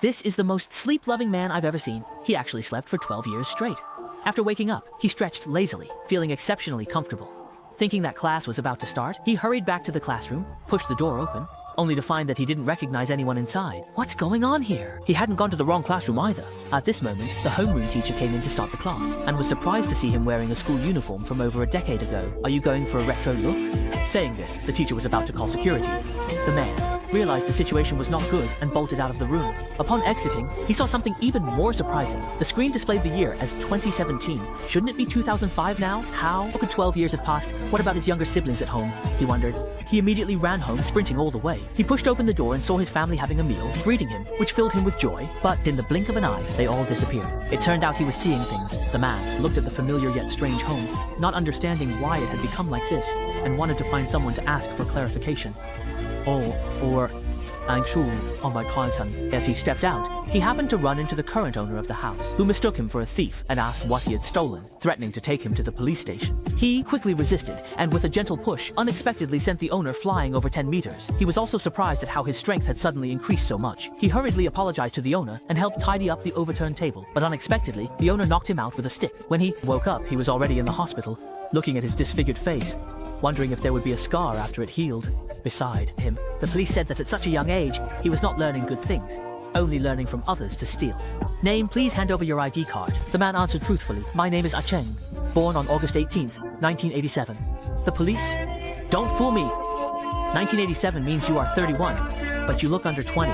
This is the most sleep-loving man I've ever seen. He actually slept for 12 years straight. After waking up, he stretched lazily, feeling exceptionally comfortable. Thinking that class was about to start, he hurried back to the classroom, pushed the door open, only to find that he didn't recognize anyone inside. What's going on here? He hadn't gone to the wrong classroom either. At this moment, the homeroom teacher came in to start the class, and was surprised to see him wearing a school uniform from over a decade ago. Are you going for a retro look? Saying this, the teacher was about to call security. The man realized the situation was not good and bolted out of the room. Upon exiting, he saw something even more surprising. The screen displayed the year as 2017. Shouldn't it be 2005 now? How could 12 years have passed? What about his younger siblings at home? He wondered. He immediately ran home, sprinting all the way. He pushed open the door and saw his family having a meal, greeting him, which filled him with joy. But in the blink of an eye, they all disappeared. It turned out he was seeing things. The man looked at the familiar yet strange home, not understanding why it had become like this, and wanted to find someone to ask for clarification. On my grandson. As he stepped out, he happened to run into the current owner of the house, who mistook him for a thief and asked what he had stolen, threatening to take him to the police station. He quickly resisted, and with a gentle push, unexpectedly sent the owner flying over 10 meters. He was also surprised at how his strength had suddenly increased so much. He hurriedly apologized to the owner and helped tidy up the overturned table, but unexpectedly, the owner knocked him out with a stick. When he woke up, he was already in the hospital, looking at his disfigured face, wondering if there would be a scar after it healed. Beside him, the police said that at such a young age, he was not learning good things, only learning from others to steal. Name, please hand over your ID card. The man answered truthfully. My name is Cheng, born on August 18th, 1987. The police? Don't fool me. 1987 means you are 31, but you look under 20.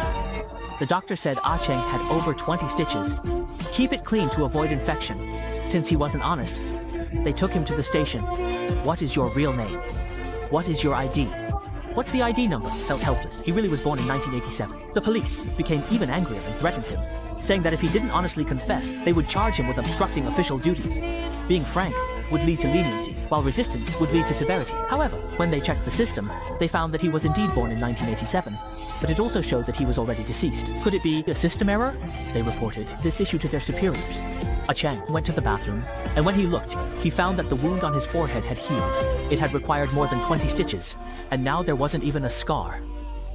The doctor said Cheng had over 20 stitches. Keep it clean to avoid infection. Since he wasn't honest, they took him to the station. What is your real name? What is your ID? What's the ID number? Felt helpless. He really was born in 1987. The police became even angrier and threatened him, saying that if he didn't honestly confess, they would charge him with obstructing official duties. Being frank would lead to leniency, while resistance would lead to severity. However, when they checked the system, they found that he was indeed born in 1987, but it also showed that he was already deceased. Could it be a system error? They reported this issue to their superiors. Cheng went to the bathroom, and when he looked, he found that the wound on his forehead had healed. It had required more than 20 stitches, and now there wasn't even a scar.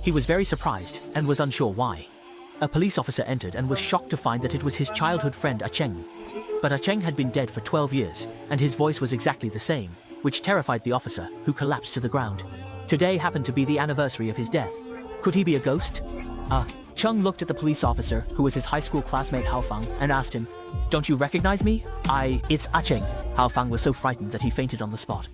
He was very surprised and was unsure why. A police officer entered and was shocked to find that it was his childhood friend Cheng. But Cheng had been dead for 12 years, and his voice was exactly the same, which terrified the officer, who collapsed to the ground. Today happened to be the anniversary of his death. Could he be a ghost? Cheng looked at the police officer, who was his high school classmate Hao Fang, and asked him, "Don't you recognize me? It's Cheng." Hao Fang was so frightened that he fainted on the spot.